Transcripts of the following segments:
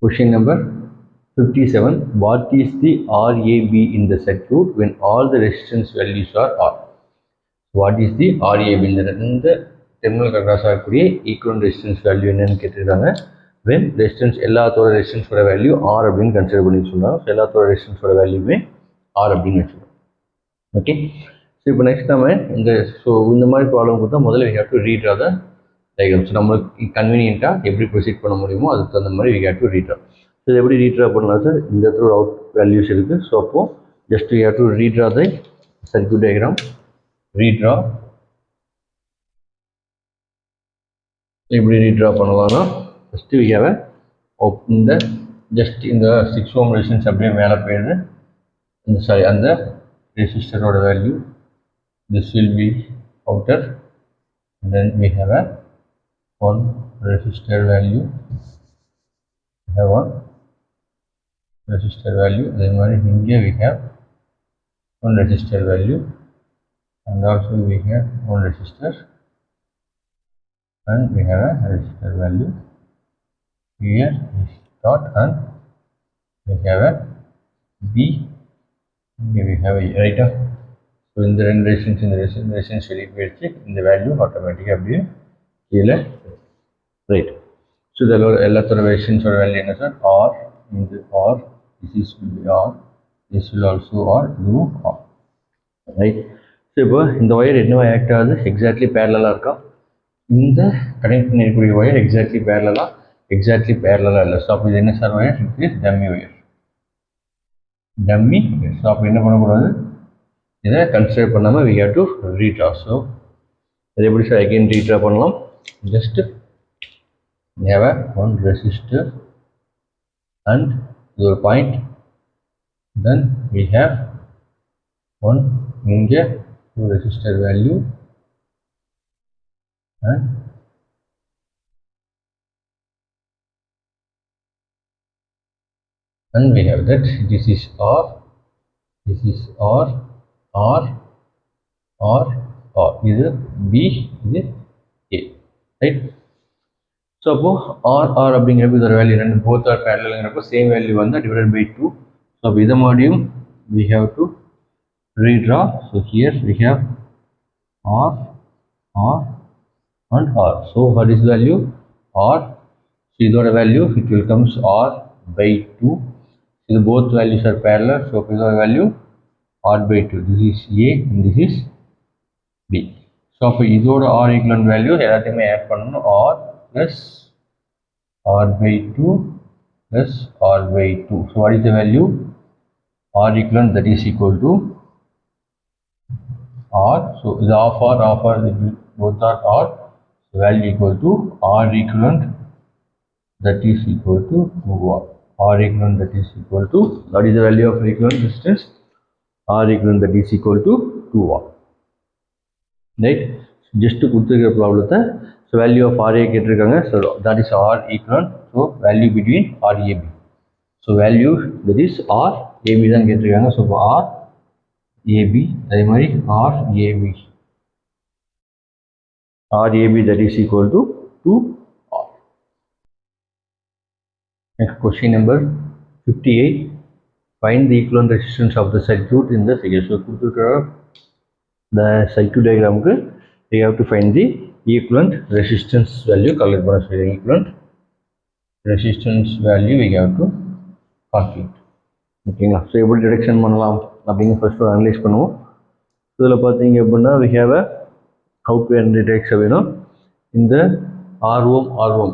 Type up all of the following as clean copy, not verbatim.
Question number 57. What is the RAB in the circuit when all the resistance values are R? What is the RAB? இந்த terminal across ஆகக்கூடிய equivalent resistance value என்னன்னு கேட்டிருக்காங்க. When resistance எல்லாத்தோட resistance ஓட value R அப்படின்னு consider பண்ணி சொல்றாங்க. எல்லாத்தோட resistance ஓட வேல்யூமே R அப்படின்னு வச்சுக்கோங்க. ஓகே. ஸோ இப்போ நெக்ஸ்ட் நம்ம இந்த மாதிரி ப்ராப்ளம் கொடுத்தா முதல்ல we have to redraw the diagram. So நம்மளுக்கு கன்வீனியண்ட்டாக எப்படி ப்ரொசீட் பண்ண முடியுமோ அதுக்கு தகுந்த மாதிரி we have to redraw. So இது எப்படி redraw பண்ணலாம் சார்? இந்த இடத்துல அவுட் வேல்யூஸ் இருக்குது. ஸோ அப்போது just we have to redraw the circuit diagram. Redraw. எப்படி redraw பண்ணலாம்னா ஃபஸ்ட்டு we have இந்த ஜஸ்ட் இந்த 6 ohm ரெசிஸ்டன்ஸ் அப்படியே மேலே போயிடுது. அந்த ரெசிஸ்டரோட value this will be outer, and then we have a one resistor value, then here we have one resistor value, and also we have one resistor, and we have a resistor value here is dot, and we have a B, here we have a right. So in the resistance in the value automatically அப்படியே கீழே right. So the எல்லாத்தோட resistance value என்ன sir? R into R, this will be R, this will also R, do R, right? So இப்போ இந்த wire என்னவா act ஆகுது? Exactly பேரலா இருக்கா? இந்த கனெக்ட் பண்ணிருக்கக்கூடிய wire எக்ஸாக்ட்லி பேரலா இல்லை. ஸோ அப்போ இது என்ன sir wire? It is dummy wire. So அப்போ என்ன பண்ணக்கூடாது? இதை கன்சிடர் பண்ணாமல் we have to redraw. So இது எப்படி சார் again redraw பண்ணலாம்? Just we have a one resistor and your point, then we have one இங்கே two resistor value, and we have that this is R, this is R, R, R, R, இது B, இது A, right? So அப்போ R, R அப்படிங்கிறப்ப இதோட value ரெண்டு both are parallelங்கிறப்போ same value வந்து divided by 2. So அப்போ இதை மறுபடியும் we have to redraw. So here we have R, R, and R. So what is the value? R. So இதோட value it will comes R by 2. So both values are parallel. So இதோட value R by 2. This is A and this is B. So அப்போ இதோட R equivalent value எல்லாத்தையுமே add பண்ணணும். R plus R by 2 plus R by 2. So what is the value? R equivalent, that is equal to R. So the half R, both are R. So value equal to R equivalent, that is equal to 2R. R equivalent, that is equal to, that is the value of equivalent resistance. R equivalent, that is equal to 2R. Right? Just to put the problem, so value of RA கேட்டிருக்காங்க. So that is R equivalent. So value between RAB. So value that is R AB தான் கேட்டிருக்காங்க. So R AB அதே மாதிரி R AB. R AB that is equal to 2R. Next question number 58. Find the equivalent resistance of the circuit in the figure. So the circuit diagram we have to find the equivalent resistance value. Equivalent resistance value we have to calculate. ஓகேங்களா? So எப்படி detection பண்ணலாம் அப்படின்னு first analyse பண்ணுவோம். இதில் பார்த்தீங்க அப்படின்னா we have a how to detect அப்படின்னா இந்த R1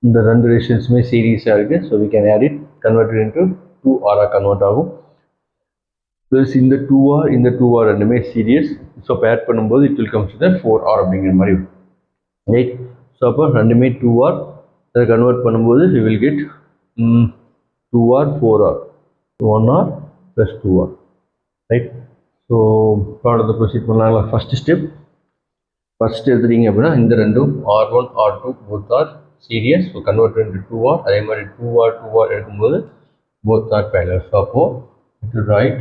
இந்த ரெண்டு ரெசிஸ்டன்ஸுமே சீரீஸாக இருக்குது. So we can add it, convert it into 2R convert ஆகும். ப்ளஸ் இந்த 2R ரெண்டுமே சீரியஸ். ஸோ பேர் பண்ணும்போது it will comes to the 4R அப்படிங்கிற மாதிரி ரைட். ஸோ அப்போ ரெண்டுமே 2R அதை கன்வெர்ட் பண்ணும்போது we will get 2R 4R 1R plus 2R, right? So ப்ராப்ளத்தை ப்ரொசீட் பண்ணலாங்களா? ஃபர்ஸ்ட் எடுத்துட்டீங்க அப்படின்னா இந்த ரெண்டும் R1 R2 both are series. So convert into 2R. அதே மாதிரி 2R எடுக்கும்போது both are parallel. ஸோ அப்போ it will write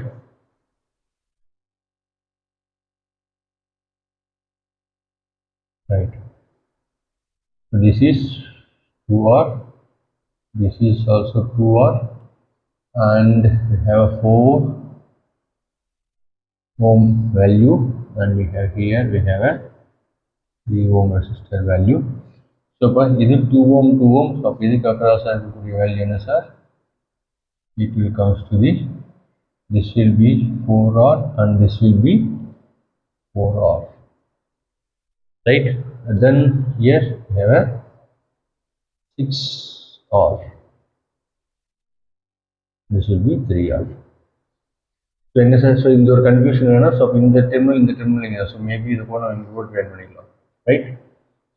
right. So this is 2R, this is also 2R, and we have a 4 ohm value, and we have here we have a 3 ohm resistor value. So this is 2 ohm 2 ohm. So this across value sir, it will comes to the, this will be 4R and this will be 4R, right? And then here we have a 6R, this will be 3R. So in the sense, so in the confusion, so in the terminal, so maybe the one import right?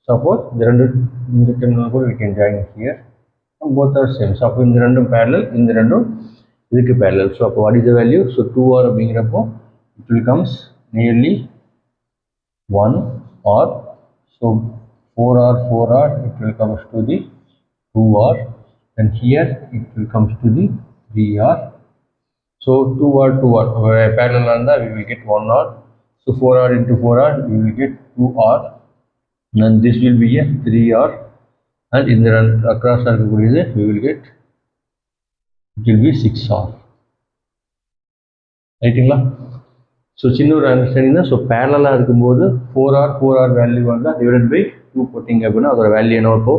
Suppose the in the terminal code we can join here, and both are same. So in the random parallel, in the random parallel. So what is the value? So 2R being up, it will comes nearly 1R. So 4R 4R, it will comes to the 2R, and here it will comes to the 3R. So 2R 2R parallel on that we will get 1R. So 4R into 4R we will get 2R, and this will be a 3R, and in the across we will get, it will be 6R, right? So சின்ன ஒரு understanding தான். So பேரலாக இருக்கும்போது 4R value வந்தால் divided by 2 போட்டிங்க அப்படின்னா அதோட value என்ன இப்போ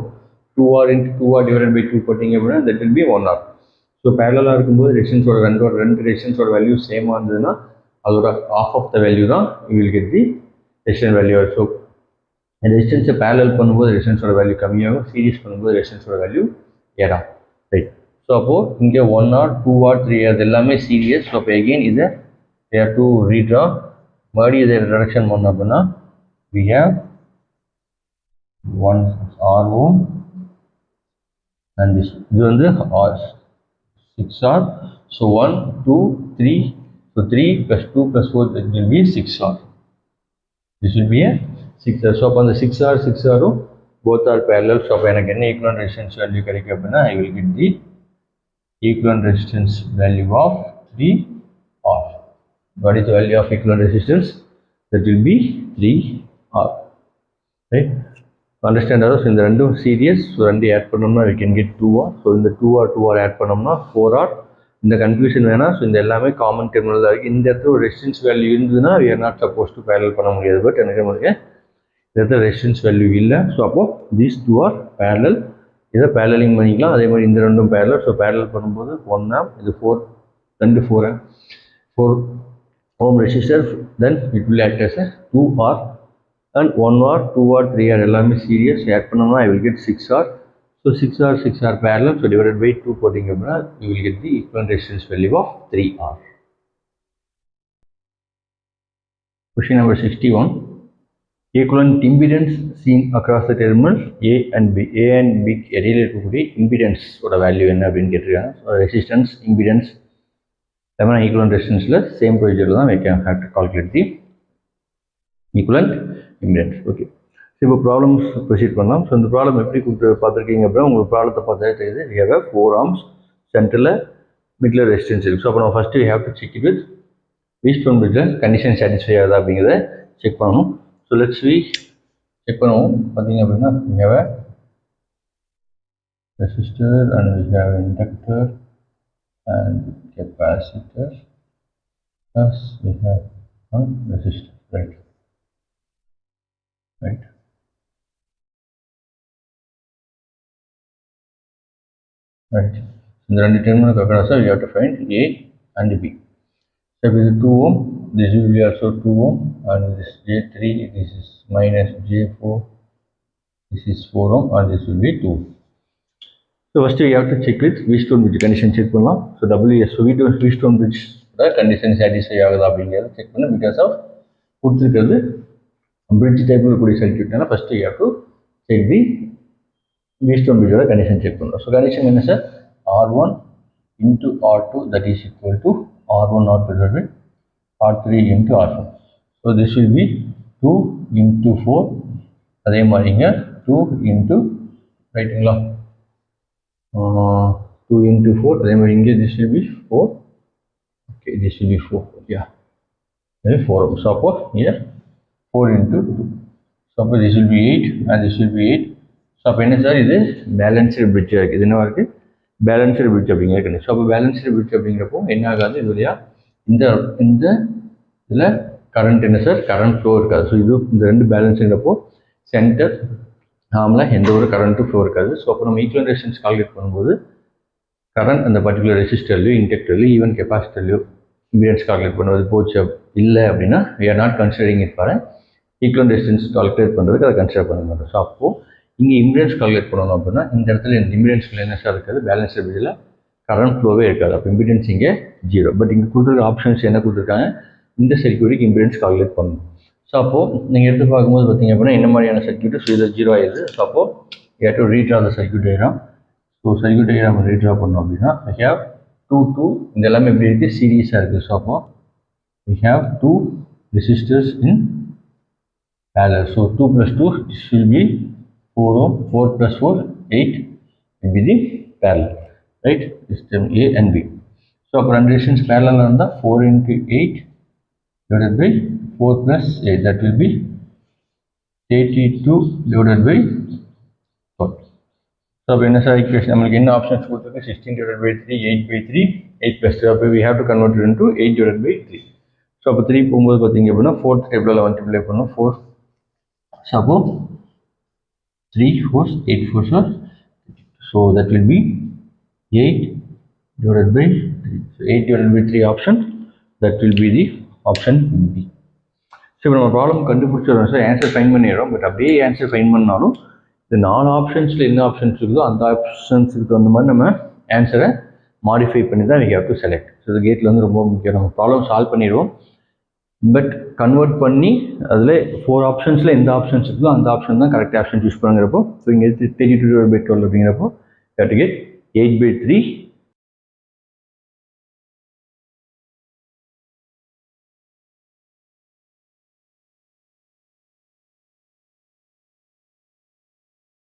2R into 2R divided by 2 போட்டிங்க அப்படின்னா that will be 1R. So பேரலாக இருக்கும்போது ரெசிஸ்டன்ஸோட ரெண்டு ரெசிஸ்டன்ஸோட வேல்யூ சேமாக இருந்ததுன்னா அதோட ஆஃப் ஆஃப் த வேல்யூ தான் you will get the resistance value. So ரெசிஸ்டன்ஸை பேரலல் பண்ணும்போது ரெசிஸ்டன்ஸோட வேல்யூ கம்மியாகும், சீரிஸ் பண்ணும்போது ரெசிஸ்டன்ஸோட வேல்யூ ஏறாம், ரைட்? ஸோ அப்போது இங்கே 1R 2R 3R அது எல்லாமே சீரியஸ். ஸோ அப்போ எகெயின் இதை we have to redraw. மறுபடியும் இதை reduction பண்ணோம் அப்படின்னா we have 1 R ohm and this இது வந்து R 6R. so 1 2 3, so 3 plus 2 plus 4 that will be 6R. this will be a 6R. so அப்போ அந்த 6R 6R both are parallel. so அப்போ எனக்கு என்ன equivalent resistance value கிடைக்கும் அப்படின்னா I will get the equivalent resistance value of 3R. What is the value of equivalent resistance? That will be 3R, right? Understand also in the random series, so ரெண்டு add பண்ணோம்னா we can get 2R. so இந்த 2R add பண்ணோம்னா 4R. இந்த confusion வேணாம். so இந்த எல்லாமே common terminal தான் இருக்கு. இந்த இடத்துல ஒரு resistance value இருந்ததுன்னா we are not supposed to parallel பண்ண முடியாது. பட் எனக்கு இந்த இடத்துல resistance value இல்லை. so அப்போ these two are parallel. இதை paralleling பண்ணிக்கலாம். அதே மாதிரி இந்த ரெண்டும் parallel. so parallel பண்ணும்போது 1 amp, இது 4 amp, 4 ohm resistor, then it will act as a 2R, and 1R 2R 3R எல்லாமே series add பண்ணோம்னா I will get 6R. so 6R parallel, so divided by 2 போட்டிங்க அப்படின்னா you will get the equivalent resistance value of 3R. Question number 61. Equivalent impedance seen across the terminal A and B. A and B இடையில இருக்கக்கூடிய impedance ஓட value என்ன அப்படின்னு கேட்டிருக்காங்க. so resistance, impedance equivalent resistance same procedure தான் we can have to calculate the equivalent impedance. okay, so இப்போ problems proceed பண்ணலாம். so இந்த problem எப்படி பார்த்துருக்கீங்க அப்படின்னா உங்களுக்கு ப்ராப்ளத்தை பார்த்தாலே தெரியுது. we have a 4 ohms சென்டரில் மிடில் ரெசிஸ்டன்ஸ் இருக்குது. ஸோ அப்போ நம்ம first we have to check it with Wheatstone Bridge condition satisfy ஆகுதா அப்படிங்கிறத செக் பண்ணணும். ஸோ லெட்ஸ் வி செக் பண்ணுவோம். பார்த்தீங்க அப்படின்னா we have a resistor and we have an inductor and capacitor, plus we have one resistor, right? In the two terminal across we have to find A and B. So with 2 ohm, this will be also 2 ohm, and this J3, this is minus J4, this is 4 ohm, and this will be 2. So first we have to check with Wheatstone Bridge condition check பண்ணலாம். So Wheatstone Bridge condition satisfy ஆகுதா அப்படிங்கிறத check பண்ணு. because of கொடுத்திருக்கிறது bridge type கூடிய சர்க்யூட்னால first you have to check the Wheatstone Bridge condition check பண்ணலாம். So condition என்ன sir? R1 into R2 that is equal to R1 R2 divided by R3 into R4. So this will be 2 into 4. அதே மாதிரிங்க 2 into ரைட்டுங்களா 2 into 4. அதே மாதிரி இங்கே this will be 4. Okay, this will be 4. Yeah, 4 ohm. So அப்போ here 4 into 2. So அப்போ this will be 8 and this will be 8. So அப்போ என்ன சார் இது பேலன்ஸ்டு பிரிட்ஜாக இருக்குது. இது என்ன இருக்குது? பேலன்ஸ்டு பிரிட்ஜ் அப்படிங்கிற கண்டிஷன். ஸோ அப்போ பேலன்ஸ்டு பிரிட்ஜ் அப்படிங்கிறப்போ என்ன ஆகாது, இது வழியாக இந்த இதில் கரண்ட் என்ன சார், கரண்ட் ஃப்ளோ இருக்காது. ஸோ இது இந்த ரெண்டு பேலன்ஸுங்கிறப்போ சென்டர் நார்மலாக எந்த ஒரு கரண்ட்டும் ஃப்ளோ இருக்காது. ஸோ அப்போ நம்ம ஈக்குவலன்ட் ரெசிஸ்டன்ஸ் கால்குலேட் பண்ணும்போது கரண்ட் அந்த பர்டிகுலர் ரெசிஸ்டர்லையும் இண்டக்டர்லையும் ஈவன் கெப்பாசிட்டர்லையும் இம்பிடன்ஸ் கால்குலேட் பண்ணுவது போச்சு இல்லை அப்படின்னா we are not considering it for equivalent resistance calculate பண்ணுறதுக்கு அதை கன்சிடர் பண்ண மாட்டோம். ஸோ அப்போது இங்கே இம்பிடன்ஸ் கால்குலேட் பண்ணணும் அப்படின்னா இந்த இடத்துல இந்த இம்பிடன்ஸ்ல என்ன சார் இருக்காது, பேலன்ஸ் பிரிட்ஜில் கரண்ட் ஃப்ளோவே இருக்காது. அப்போ இம்பிடன்ஸ் இங்கே 0. பட் இங்கே கொடுத்துருக்க ஆப்ஷன்ஸ் என்ன கொடுத்துருக்காங்க, இந்த சர்க்யூட்டுக்கு இம்பிடன்ஸ் கால்குலேட் பண்ணணும். ஸோ அப்போது நீங்கள் எடுத்து பார்க்கும்போது பார்த்தீங்க அப்படின்னா என்ன மாதிரியான சர்க்யூட்டு, ஸோ இது 0 ஆயிடுது. ஸோ அப்போது you have to redraw the circuit diagram. So circuit diagram ரீட்ரா பண்ணோம் அப்படின்னா we have 2 இந்த எல்லாமே எப்படி இருக்குது, சீரீஸாக இருக்குது. ஸோ அப்போ we have 2 resistors in parallel. So 2 plus 2 this will be 4 ohm, 4 plus 4 8 will be the parallel, right? System A and B. So அப்போ ரெண்டு ரெசிஸ்டன்ஸ் பேரலல் இருந்தால் 4 into 8 divided by 4 plus 8, that will be 82 divided by 12. So அப்போ என்ன sir equation நம்மளுக்கு என்ன options கொடுத்துருக்கு, 16 divided by 3, 8 by 3, 8 plus 3. அப்போ we have to convert it into 8 divided by 3. So அப்போ 3 போகும்போது பார்த்தீங்க அப்படின்னா 4th டேபிளில் மல்டிப்ளை பண்ணணும் 4. ஸோ அப்போ 3 4 8 4 sir. So that will be 8 divided by 3. So 8 divided by 3 option, that will be the option B. So இப்போ நம்ம ப்ராப்ளம் கண்டுபிடிச்சிடறோம் சார், ஆன்சர் ஃபைன் பண்ணிடுறோம். பட் அப்படியே ஆன்சர் ஃபைன் பண்ணாலும் இந்த 4 ஆப்ஷன்ஸில் என்ன ஆப்ஷன்ஸ் இருக்குதோ அந்த ஆப்ஷன்ஸுக்கு தகுந்த மாதிரி நம்ம ஆன்சரை மாடிஃபை பண்ணி தான் we have to select. So இந்த கேட்டில் வந்து ரொம்ப முக்கியம். நம்ம ப்ராப்ளம் சால்வ் பண்ணிடுவோம், பட் கன்வெர்ட் பண்ணி அதில் 4 ஆப்ஷன்ஸில் எந்த ஆப்ஷன்ஸ் இருக்குதோ அந்த ஆப்ஷன் தான் கரெக்ட் ஆப்ஷன் சூஸ் பண்ணுங்கிறப்போ, ஸோ இங்கே 32/12 அப்படிங்கிறப்போ you have to get 8/3